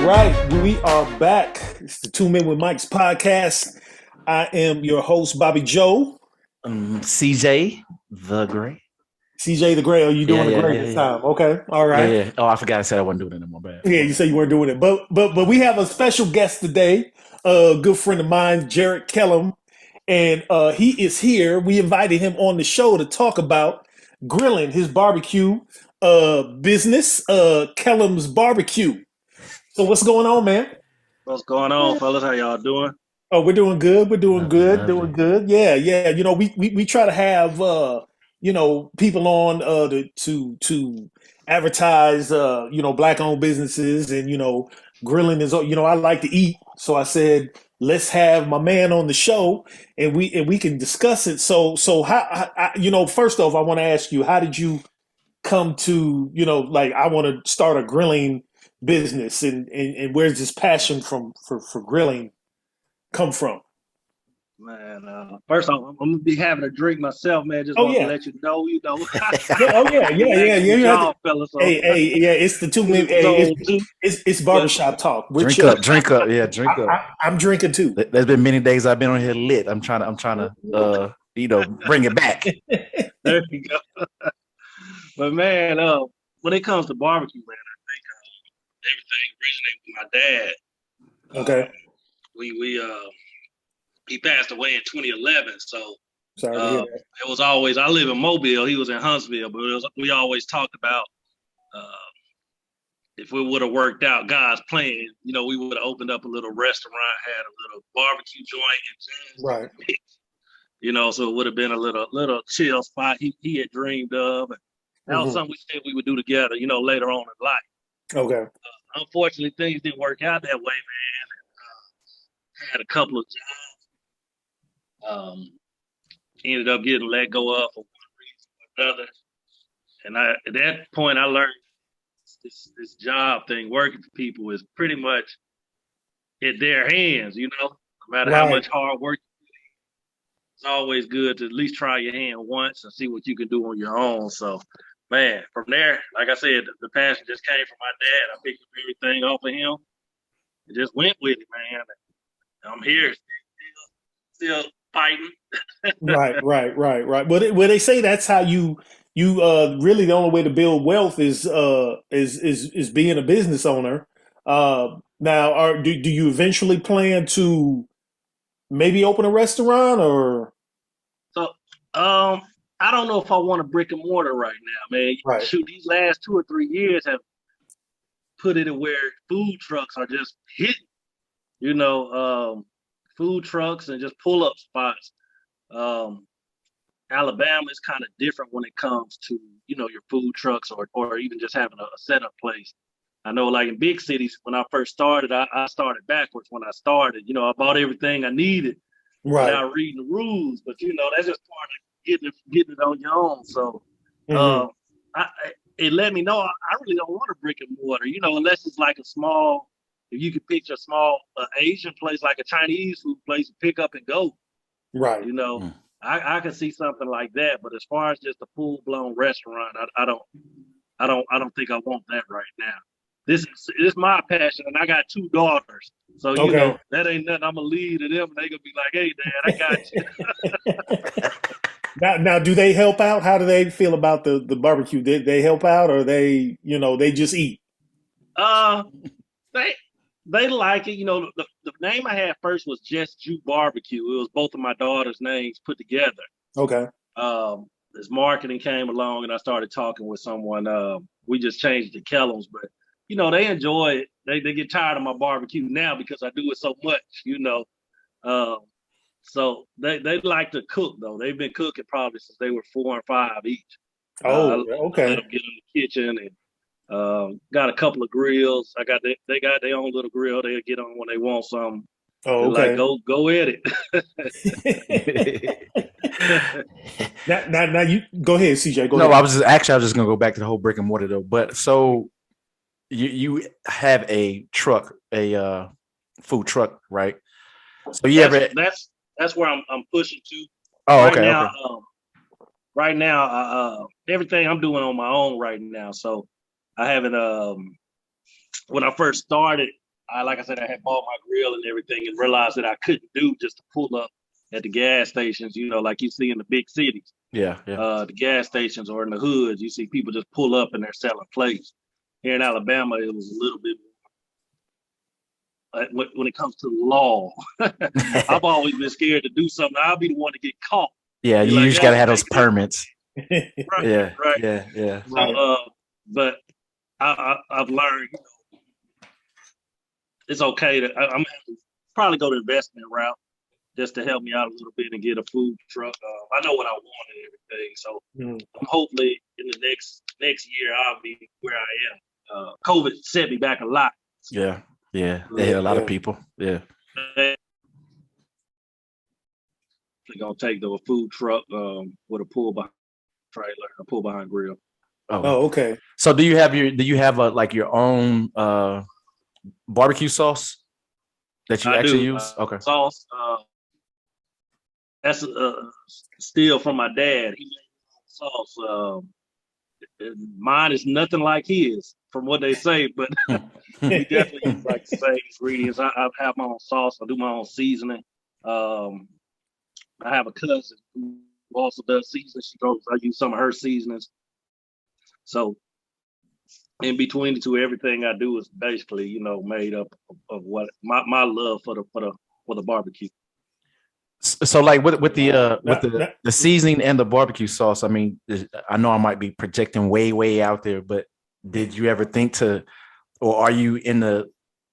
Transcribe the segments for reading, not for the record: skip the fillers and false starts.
right, we are back. It's the Two Men with Mike's podcast. I am your host, Bobby Joe. CJ the Gray. CJ the Gray. Are you Yeah, doing the yeah, Gray yeah, this yeah, time? Okay, all yeah, right. yeah. Oh, I forgot I said I wasn't doing it anymore. Bad. Yeah, My you bad. say you weren't doing it, but we have a special guest today. A good friend of mine, Jared Kellum, and he is here. We invited him on the show to talk about grilling, his barbecue business, Kellum's BBQ. So what's going on, man? What's going on, fellas? How y'all doing? Oh, we're doing good. We're doing Lovely, good. Doing lovely. good. Yeah, yeah. We try to have people on to advertise black owned businesses and grilling is I like to eat. So I said let's have my man on the show and we can discuss it. So how first off I want to ask you, how did you come to like I want to start a grilling business and where's this passion for grilling come from? Man, first off, I'm gonna be having a drink myself, man. Just Oh want to yeah. let you know, Yeah, oh yeah, I be yeah, yeah, asking yeah. with y'all, fellas. So Hey, yeah. It's the 2 minute. it's Hey, on too. it's But barbershop talk. We're Drink chill. up, drink up. Yeah, drink up. I'm drinking too. There's been many days I've been on here lit. I'm trying to bring it back. there you go. But man, when it comes to barbecue, man, I think everything originated with my dad. Okay. We he passed away in 2011, so Sorry to hear that. it was always. I live in Mobile. He was in Huntsville, but we always talked about. If it would have worked out God's plan, we would have opened up a little restaurant, had a little barbecue joint and jazz Right. mix, so it would have been a little chill spot he had dreamed of. And that was Hmm. something we said we would do together, later on in life. Okay. Unfortunately, things didn't work out that way, man. Had a couple of jobs. Ended up getting let go of for one reason or another. And at that point, I learned this job thing, working for people, is pretty much in their hands. No matter how Right. much hard work, it's always good to at least try your hand once and see what you can do on your own. So, man, from there, like I said, the passion just came from my dad. I picked up everything off of him and just went with it, man. And I'm here, still fighting. Right. Well, they say that's how you really the only way to build wealth is being a business owner. Now, do you eventually plan to maybe open a restaurant or? So, I don't know if I want a brick and mortar right now, man. Right. Shoot, these last 2 or 3 years have put it in where food trucks are just hitting, food trucks and just pull up spots. Um, Alabama is kind of different when it comes to, your food trucks or even just having a setup place. I know like in big cities, when I first started, I started backwards when I started. I bought everything I needed Right. without reading the rules, but that's just part of getting it on your own. So Hmm. I, it let me know I really don't want a brick and mortar, unless it's like a small, if you could picture a small Asian place like a Chinese food place, pick up and go, Right. you know. Mm. I can see something like that, but as far as just a full blown restaurant, I don't think I want that right now. This is my passion, and I got two daughters, so Okay. that ain't nothing. I'm gonna lead to them, and they gonna be like, "Hey, Dad, I got you." Now, do they help out? How do they feel about the barbecue? They help out, or they just eat? Uh, they they like it. The name I had first was Just Jew Barbecue. It was both of my daughters' names put together. Okay. As marketing came along and I started talking with someone, we just changed it to Kellums, but they enjoy it. They get tired of my barbecue now because I do it so much. Um, so they like to cook though. They've been cooking probably since they were 4 and 5 each. I Oh, let okay. them get in the kitchen and got a couple of grills. They got their own little grill. They'll get on when they want something. Oh, They're like, okay. go at it. Now, you go ahead, CJ. Go No, ahead. I was just gonna go back to the whole brick and mortar though. But so you have a truck, a food truck, right? So you that's ever? that's that's where I'm pushing to Oh, right okay, now. okay. Everything I'm doing on my own right now. So I haven't. When I first started, like I said, I had bought my grill and everything, and realized that I couldn't do just to pull up at the gas stations. Like you see in the big cities. Yeah, yeah. The gas stations or in the hoods, you see people just pull up and they're selling plates. Here in Alabama, it was a little bit. When it comes to the law, I've always been scared to do something. I'll be the one to get caught. Yeah, Be you like, just "Hey, gotta have those take it." permits. Right, Yeah, right. yeah. So, Right. but I've learned it's okay to. I'm gonna have to probably go the investment route just to help me out a little bit and get a food truck. I know what I want and everything, so Mm. I'm hopefully in the next year I'll be where I am. COVID set me back a lot. Yeah. They hit a lot of people. Yeah. They're gonna take the food truck with a pull behind trailer, a pull behind grill. Oh, okay. So do you have like your own barbecue sauce that you I actually do use? Okay. sauce. That's still from my dad. He made sauce. Mine is nothing like his, from what they say, but we definitely use like the same ingredients. I have my own sauce. I do my own seasoning. I have a cousin who also does seasoning. I use some of her seasonings. So in between the two, everything I do is basically, made up of what my love for the barbecue. So like with Now, the seasoning and the barbecue sauce, I mean, I know I might be projecting way out there, but did you ever think or are you in the,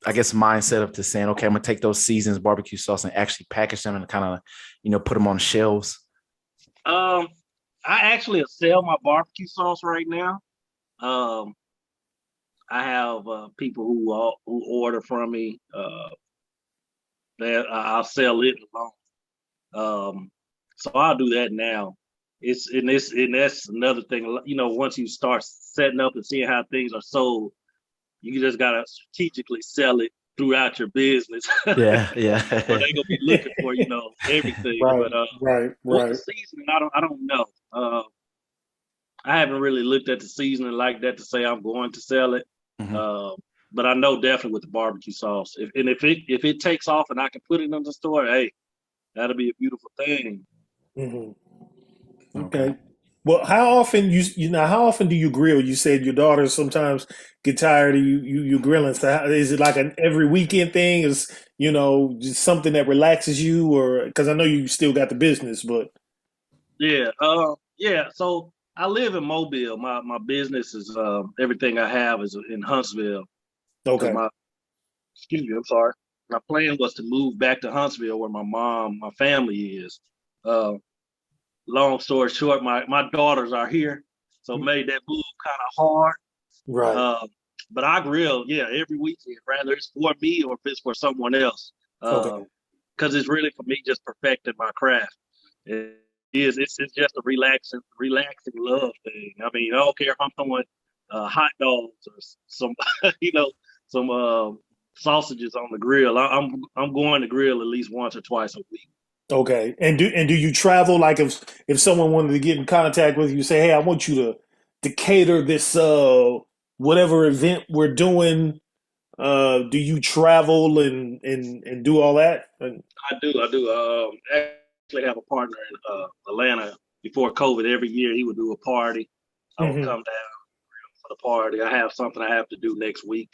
I guess, mindset of saying, okay, I'm gonna take those seasons, barbecue sauce, and actually package them and kind of, put them on shelves? I actually sell my barbecue sauce right now. I have people who order from me. That I'll sell it alone. So I'll do that now. And that's another thing. Once you start setting up and seeing how things are sold, you just gotta strategically sell it throughout your business. Yeah. Or they gonna be looking for everything. right, But with the seasoning, I don't know. I haven't really looked at the seasoning like that to say I'm going to sell it. Mm-hmm. But I know definitely with the barbecue sauce, if it takes off and I can put it in the store, hey, that'll be a beautiful thing. Mhm. Okay. Okay. Well, how often how often do you grill? You said your daughters sometimes get tired of you grilling. So is it like an every weekend thing? Is just something that relaxes you, or because I know you still got the business, but Yeah. So I live in Mobile. My business is everything I have is in Huntsville because okay, excuse me, I'm sorry. My plan was to move back to Huntsville where my family is. Uh, Long story short, my daughters are here, so made that move kind of hard. right, Uh, but I grill, yeah, every weekend, rather it's for me or if it's for someone else. okay, Because it's really for me just perfecting my craft. It is. It's just a relaxing love thing. I mean, I don't care if I'm throwing hot dogs or some, some sausages on the grill. I'm going to grill at least once or twice a week. okay. And do you travel? Like if someone wanted to get in contact with you, say, hey, I want you to cater this whatever event we're doing. Do you travel and do all that? I do. Actually have a partner in Atlanta. Before COVID, every year he would do a party. I would Mhm. come down for the party. I have something I have to do next week.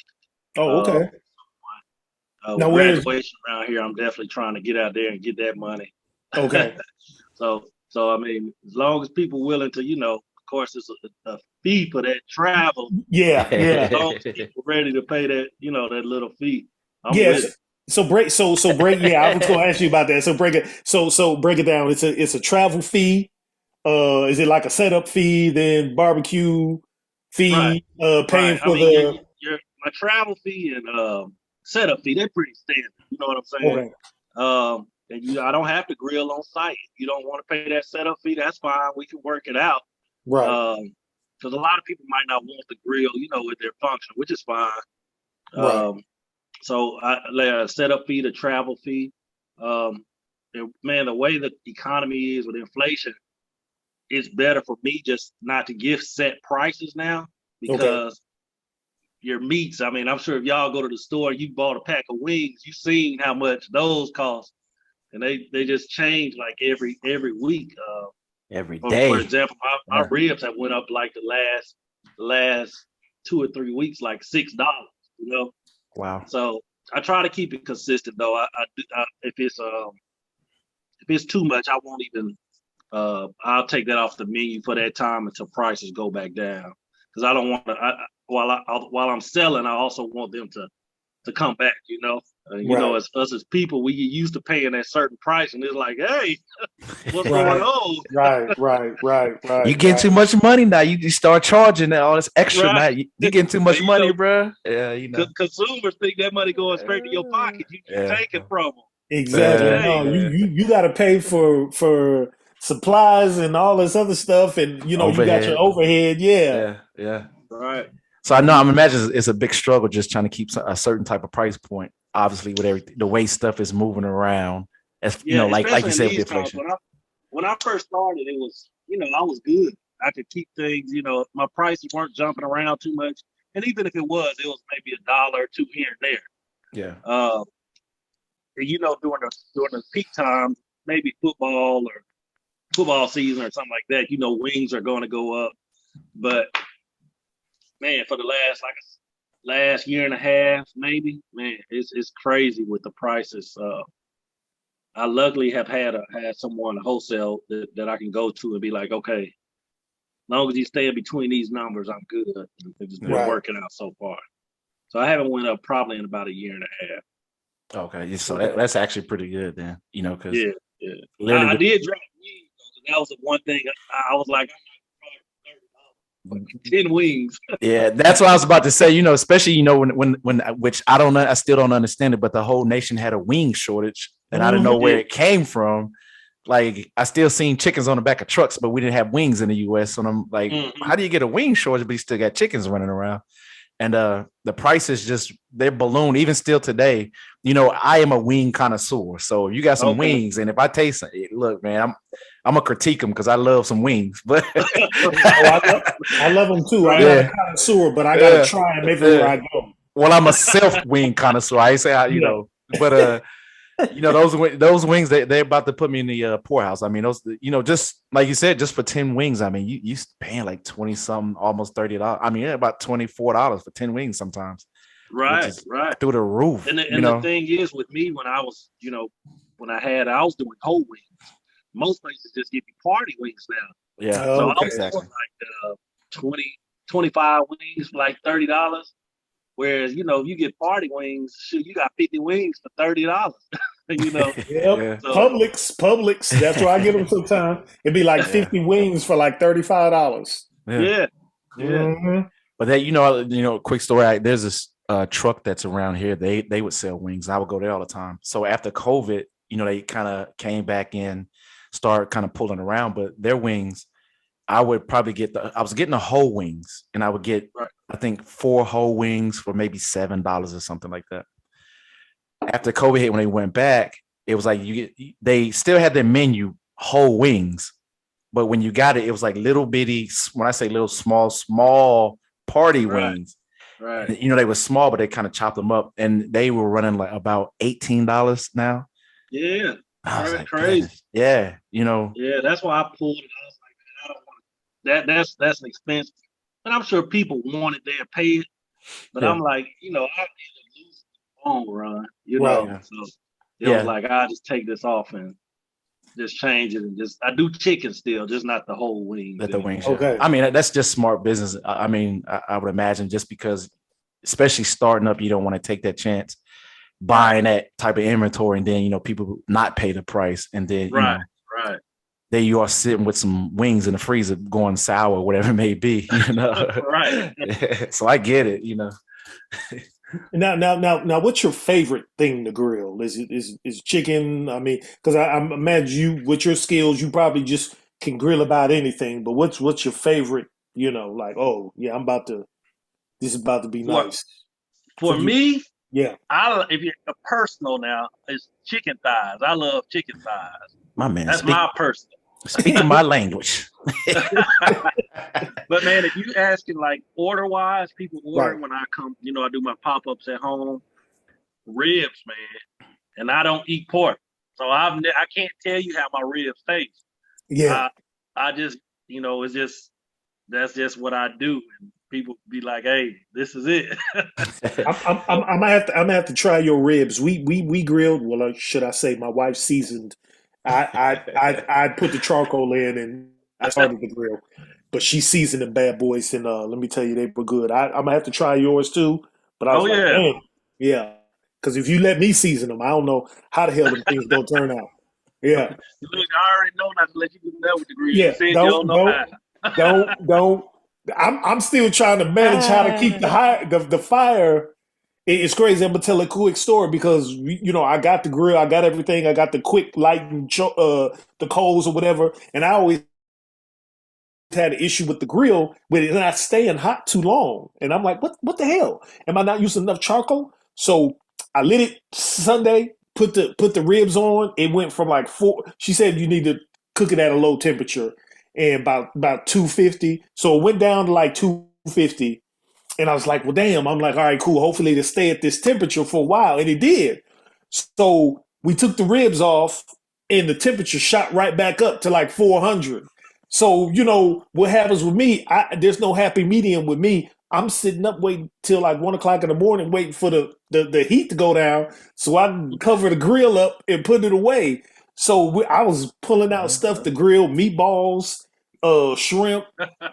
Oh, Uh, okay. Now with where's graduation around here, I'm definitely trying to get out there and get that money. okay. So I mean, as long as people willing to, of course, it's a fee for that travel. Yeah, yeah. As long as people ready to pay that, that little fee, I'm with Yes. it. So break yeah, I was gonna ask you about that. So break it down. It's a travel fee. Is it like a setup fee, then barbecue Right, fee, paying right. I for mean, the my travel fee and setup fee, they're pretty standard. You know what I'm saying? okay. And I don't have to grill on site. If you don't want to pay that setup fee, that's fine. We can work it out. Right. Because a lot of people might not want the grill, with their function, which is fine. Right. So I like a setup fee, the travel fee. And man, the way the economy is with inflation, it's better for me just not to give set prices now Okay. because your meats. I mean, I'm sure if y'all go to the store, you bought a pack of wings, you've seen how much those cost, and they just change like every week. Every For day. example, my ribs have went up like the last 2 or 3 weeks, like $6. You know, Wow. so I try to keep it consistent though. If it's too much, I won't even. I'll take that off the menu for that time until prices go back down. Because I don't want to. While I'm selling, I also want them to come back. Right. As us as people, we get used to paying that certain price, and it's like, hey, what's going Right. on? You getting too much money now. You start charging all this extra now. Right. You getting too much money, bro. Yeah, Consumers think that money going straight to your pocket. You take it from them. Exactly. No, you got to pay for supplies and all this other stuff, and you got your overhead. overhead. Yeah. Yeah. Right. So I know I'm imagining it's a big struggle just trying to keep a certain type of price point. Obviously, with everything, the way stuff is moving around, as like you especially said, in with these times. inflation. When I first started, it was, I was good. I could keep things, my prices weren't jumping around too much. And even if it was maybe $1 or $2 here and there. Yeah. During the peak time, maybe football season or something like that, wings are going to go up. But man, for the last year and a half, maybe, man, it's crazy with the prices. I luckily have had someone wholesale that I can go to and be like, okay, as long as you stay in between these numbers, I'm good. It's been working out so far. So I haven't went up probably in about a year and a half. Okay, so that's actually pretty good then, because I did drop wings. That was the one thing I was like, I'm not 10 wings. Yeah, that's what I was about to say. Especially when which I still don't understand it, but the whole nation had a wing shortage, and I didn't know where it came from. Like I still seen chickens on the back of trucks, but we didn't have wings in the U.S. And I'm like, how do you get a wing shortage, but you still got chickens running around? And the prices they're ballooned even still today. I am a wing connoisseur, so you got some wings, and if I taste it, look, man, I'm gonna critique them because I love some wings, but I love them too. I'm not a connoisseur, but I gotta try them everywhere I go. Well, I'm a self wing connoisseur. I say, but those wings they're about to put me in the poorhouse. I mean, those, just like you said, just for 10 wings. I mean, you paying like 20 something, almost $30. I mean, about $24 for 10 wings sometimes. Right. Through the roof. And the thing is with me, when I was, I was doing whole wings. Most places just give you party wings now. Yeah. So I was doing like 20, 25 wings for like $30. Whereas, you get party wings, shoot, you got 50 wings for $30. Yep. Yeah. Publix. That's where I get them sometimes. It'd be like 50 wings for like $35. Yeah. Mm-hmm. But that, quick story. There's this truck that's around here. They would sell wings. I would go there all the time. So after COVID, they kind of came back in, start kind of pulling around, but their wings, I would probably I was getting the whole wings, and I would get, I think 4 whole wings for maybe $7 or something like that. After COVID hit, when they went back, it was like they still had their menu whole wings, but when you got it, it was like little bitty. When I say little, small party wings, right? They were small, but they kind of chopped them up, and they were running like about $18 now. Yeah, I was like, crazy. Yeah, Yeah, that's why I pulled it. I was like, man, I don't want that. That's an expense, and I'm sure people want it there, pay it, but I'm like, I end up losing the long run, So it was like, I just take this off and just change it, and I do chicken still, just not the whole wings. The wings. Okay. I mean, that's just smart business. I mean, I would imagine just because, especially starting up, you don't want to take that chance buying that type of inventory, and then people not pay the price, and then right. There you are sitting with some wings in the freezer going sour, whatever it may be. Right. So I get it. Now, what's your favorite thing to grill? Is chicken? I mean, because I imagine you, with your skills, you probably just can grill about anything. But what's your favorite? Like, oh yeah, this is about to be nice. For me, yeah. If you're a personal now, it's chicken thighs. I love chicken thighs. My man, that's my personal. Speaking my language. But man, if you asking like order wise, people order Right. when I come. I do my pop ups at home. Ribs, man, and I don't eat pork, so I can't tell you how my ribs taste. Yeah. I just it's just that's just what I do, and people be like, "Hey, this is it." I'm gonna have to try your ribs. We grilled. Well, should I say, my wife seasoned. I put the charcoal in and I started the grill, but she seasoned them bad boys, and let me tell you, they were good. I'm gonna have to try yours too. But I was Oh like, yeah, damn, yeah, because if you let me season them, I don't know how the hell them things gonna turn out. Yeah, look, I already know not to let you do that with the grill. You yeah. said you don't Don't know don't how. don't. I'm still trying to manage how to keep Ah. the fire. It's crazy. I'm gonna tell a quick story because I got the grill, I got everything, I got the quick light and the coals or whatever, and I always had an issue with the grill with it not staying hot too long, and I'm like, what the hell? Am I not using enough charcoal? So I lit it Sunday, put the ribs on. It went from like four. She said you need to cook it at a low temperature and about 250. So it went down to like 250. And I was like, well, damn. I'm like, all right, cool. Hopefully it'll stay at this temperature for a while. And it did. So we took the ribs off and the temperature shot right back up to like 400. So, what happens with me, there's no happy medium with me. I'm sitting up waiting till like 1 o'clock in the morning, waiting for the heat to go down so I can cover the grill up and put it away. So I was pulling out stuff to grill, meatballs, shrimp.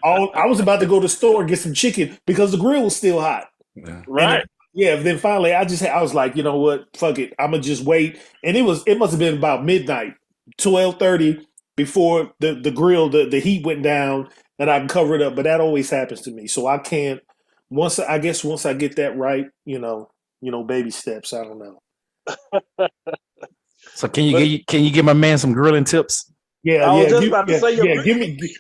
I was about to go to the store and get some chicken because the grill was still hot. Yeah. And then, Right. yeah, then finally I was like, you know what, fuck it, I'm gonna just wait. And it must have been about midnight, 12:30 before the grill the heat went down and I can cover it up. But that always happens to me, so I can't. Once I get that right, baby steps. I don't know. So can you But give my man some grilling tips? Yeah, I was yeah, just about to yeah, say your yeah. grill. Give me.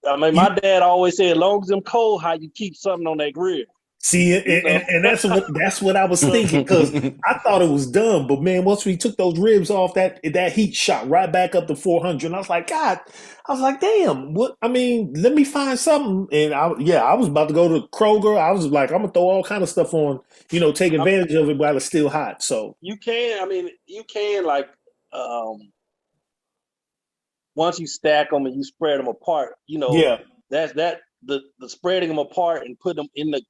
I mean, You, my dad always said, as long as them cold, how you keep something on that grill. See, You know. and that's what I was thinking because I thought it was dumb, but man, once we took those ribs off, that heat shot right back up to 400, and I was like, God, I was like, damn, what? I mean, let me find something, and I was about to go to Kroger. I was like, I'm gonna throw all kind of stuff on, take I advantage of it while it's still hot. So You can. I mean, you can like once you stack them and you spread them apart. yeah, That's the spreading them apart and put them in the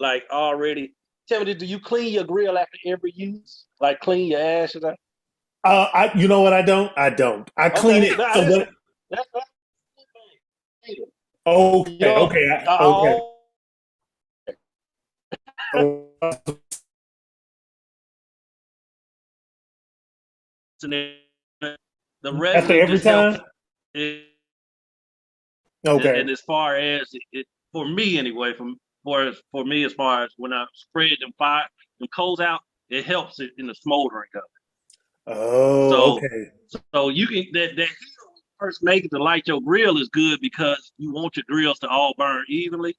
like already. Tell me, do you clean your grill after every use? Like clean your ashes out? you know what? I don't. I clean Okay, it. So what? that's Okay, okay, okay. all Oh, the after residue every just helps. time. And Okay. as far as for me anyway, for me as far as when I spread them coals out, it helps it in the smoldering of it. Oh, So okay. so you can that heat first make it to light your grill is good because you want your grills to all burn evenly.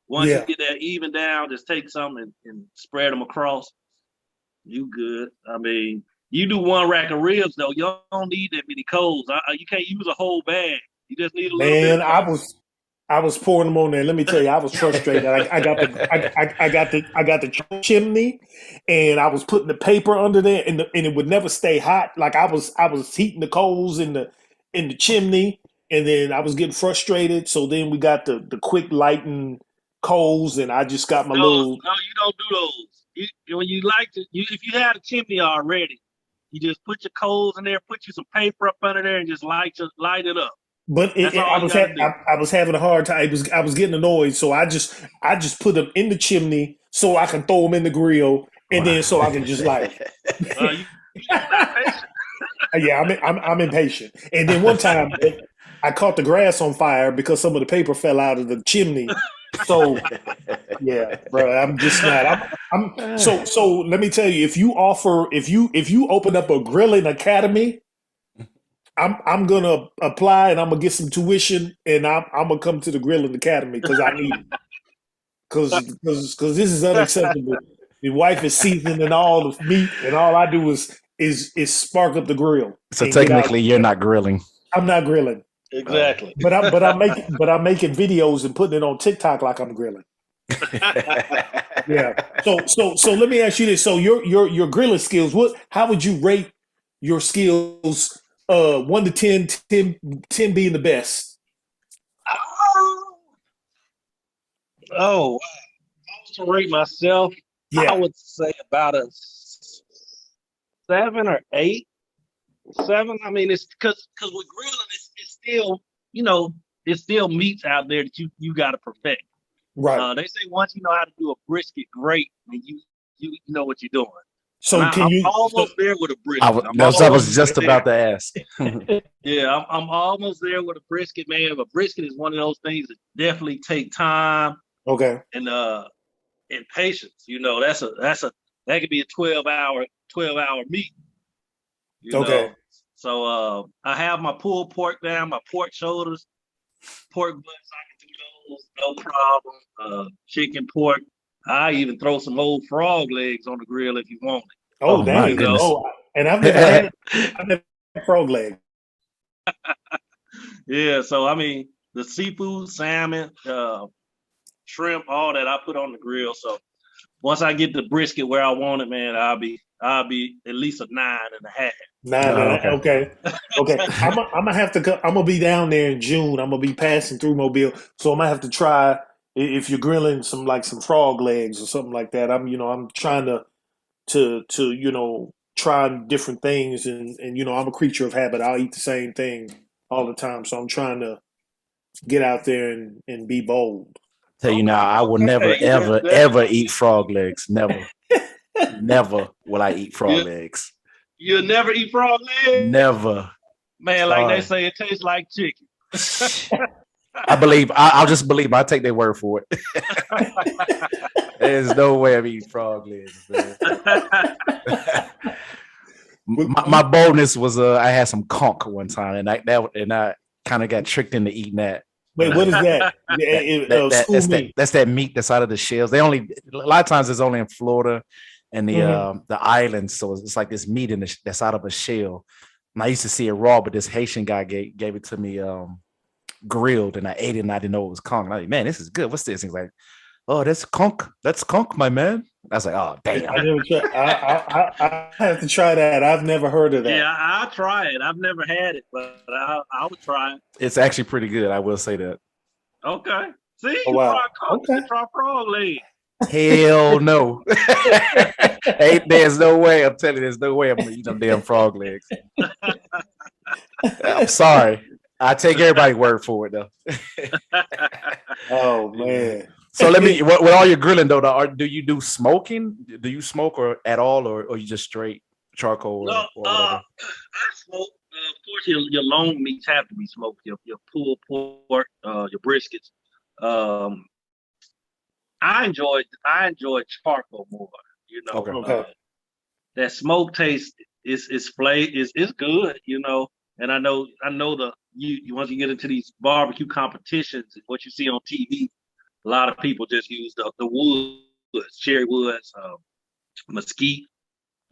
Once you Yeah. get that even down, just take some and spread them across. You good. I mean, you do one rack of ribs though. You don't need that many coals. You can't use a whole bag. You just need a little bit of Man, I coal. was I was pouring them on there. Let me tell you, I was frustrated. I got the chimney, and I was putting the paper under there, and it would never stay hot. Like I was heating the coals in the chimney, and then I was getting frustrated. So then we got the quick lighting coals, and I just got my No, little. no, you don't do those. When you like to, if you had a chimney already, you just put your coals in there, put you some paper up under there, and just light it up. But That's all you got to do. I was having a hard time. I was getting annoyed, so I just put them in the chimney so I can throw them in the grill, and Wow. then so I can just like. You just not patient. Yeah, I'm impatient. And then one time I caught the grass on fire because some of the paper fell out of the chimney. So yeah, bro, I'm just not. So let me tell you, if you open up a grilling academy, I'm gonna apply and I'm gonna get some tuition and I'm gonna come to the grilling academy because I need it because this is unacceptable. The wife is seasoning all the meat and all I do is spark up the grill So and get out. technically, you're not grilling. I'm not grilling. Exactly. But I'm making videos and putting it on TikTok like I'm grilling. Yeah. So let me ask you this. So your grilling skills, how would you rate your skills 1 to 10, 10 being the best? Oh, to rate myself, I Yeah. would say about a 7 or 8. 7. I mean, it's because with grilling, it's still, you know, it's still meats out there that you got to perfect. Right. They say once you know how to do a brisket great, then you know what you're doing. And So can I'm you almost there with a I brisket. was, I'm that's what I was almost just there. about to ask. Yeah, I'm almost there with a brisket, man. But brisket is one of those things that definitely take time okay. and patience. You know, that could be a 12-hour meat. You Okay. know, so I have my pulled pork down, my pork shoulders, pork butts. I can do those, no problem. Chicken, pork. I even throw some old frog legs on the grill if you want Oh Oh it. my You dang. know, goodness. Oh, and I've never had frog leg. yeah. So I mean, the seafood, salmon, shrimp, all that I put on the grill. So once I get the brisket where I want it, man, I'll be at least a 9.5. Nine and Okay. okay. Okay. I'm gonna have to I'm gonna be down there in June. I'm gonna be passing through Mobile. So I'm gonna have to try if you're grilling some frog legs or something like that. I'm trying to try different things and I'm a creature of habit. I'll eat the same thing all the time. So I'm trying to get out there and be bold. Tell you now, Okay, I will never, okay. ever, That's ever eat frog legs. Never, never will I eat frog you. legs. You'll never eat frog legs, Never. man. Like they Sorry. say, it tastes like chicken. I believe. I'll just believe. I take their word for it. There's no way I'm eating frog legs, man. my boldness was I had some conch one time, and I kind of got tricked into eating that. Wait, what is that? School me. That's that meat that's out of the shells. They only a lot of times it's only in Florida and Hmm. the islands, so it's like this meat that's out of a shell. And I used to see it raw, but this Haitian guy gave it to me grilled, and I ate it, and I didn't know it was conch. And I was like, man, this is good. What's this? He's like, oh, that's conch. That's conch, my man. I was like, oh, damn. I never tried. I have to try that. I've never heard of that. Yeah, I'll try it. I've never had it, but I would try it. It's actually pretty good. I will say that. Okay. See, Oh you wow. try cock, you Okay. can try frog leg. Hell no. There's no way. I'm telling you, there's no way I'm gonna eat them damn frog legs. I'm sorry. I take everybody's word for it though. Oh Yeah. man. So let me with all your grilling though, do you do smoking? Do you smoke or at all, or you just straight charcoal No, or whatever? I smoke. Of course, your long meats have to be smoked. Your pulled pork, your briskets. Um, I enjoy charcoal more. You know, Okay. Okay. that smoke taste is good. You know, and I know once you get into these barbecue competitions, what you see on TV, a lot of people just use the woods, cherry woods, mesquite,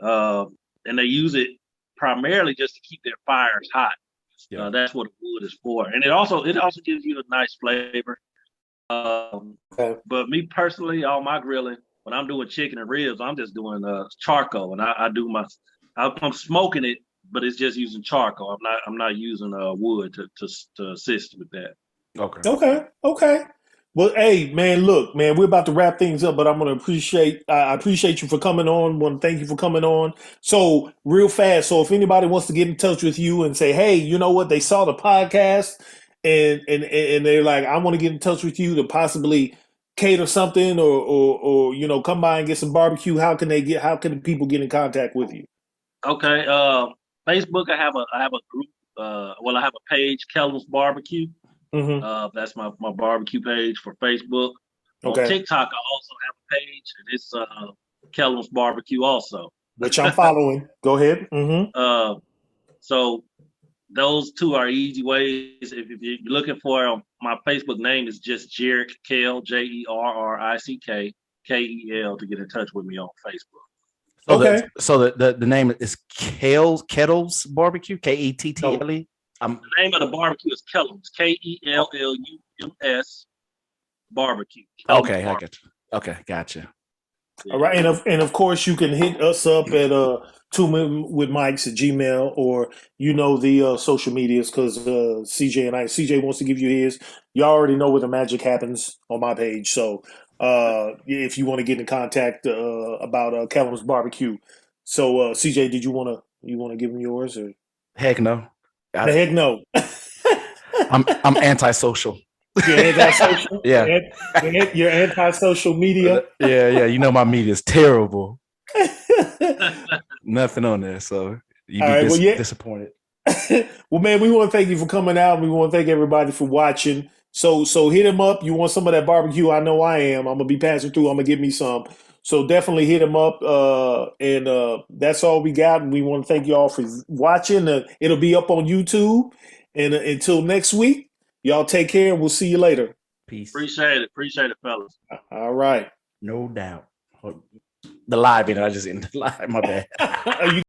uh, and they use it primarily just to keep their fires hot. Yeah. That's what wood is for, and it also gives you a nice flavor. Okay. But me personally, all my grilling, when I'm doing chicken and ribs, I'm just doing charcoal, and I do I'm smoking it, but it's just using charcoal. I'm not using wood to assist with that. Okay. Okay. Okay. Well, hey, man, look, man, we're about to wrap things up, but I'm gonna I appreciate you for coming on. Want to thank you for coming on. So, real fast, so if anybody wants to get in touch with you and say, hey, you know what, they saw the podcast and they're like, I want to get in touch with you to possibly cater something or come by and get some barbecue. How can people get in contact with you? Okay. Facebook, I have a group. I have a page, Kellums BBQ. Hmm. That's my barbecue page for Facebook. On Okay. TikTok, I also have a page, and it's Kellums BBQ also. Which I'm following. Go ahead. Hmm. uh, so those two are easy ways. If you're looking for my Facebook name is just Jerrick Kell, JERRICK, to get in touch with me on Facebook. So Okay. the name is Kettles Barbecue, No, Kettle. I'm The name of the barbecue is Kellums, Kellums barbecue. Kellums okay. I barbecue. got you. Okay, gotcha. All right, and of course you can hit us up at 2 with Mike's at Gmail, or the social medias, because CJ wants to give you his. You already know where the magic happens on my page. So if you want to get in contact about Callum's barbecue, so CJ, did you want to give him yours, or Heck no. the I, heck no? I'm antisocial. You're antisocial. Yeah. You're anti-social media. Yeah. You know my media is terrible. All Nothing on there, so you'd be right. Well, yeah. disappointed. Well, man, we want to thank you for coming out. We want to thank everybody for watching. So hit him up. You want some of that barbecue? I know I am. I'm gonna be passing through. I'm gonna give me some. So definitely hit him up. And that's all we got. And we want to thank you all for watching. It'll be up on YouTube. And until next week, y'all take care. And we'll see you later. Peace. Appreciate it, fellas. All right. No doubt. The live in it. I just ended the live. My bad. You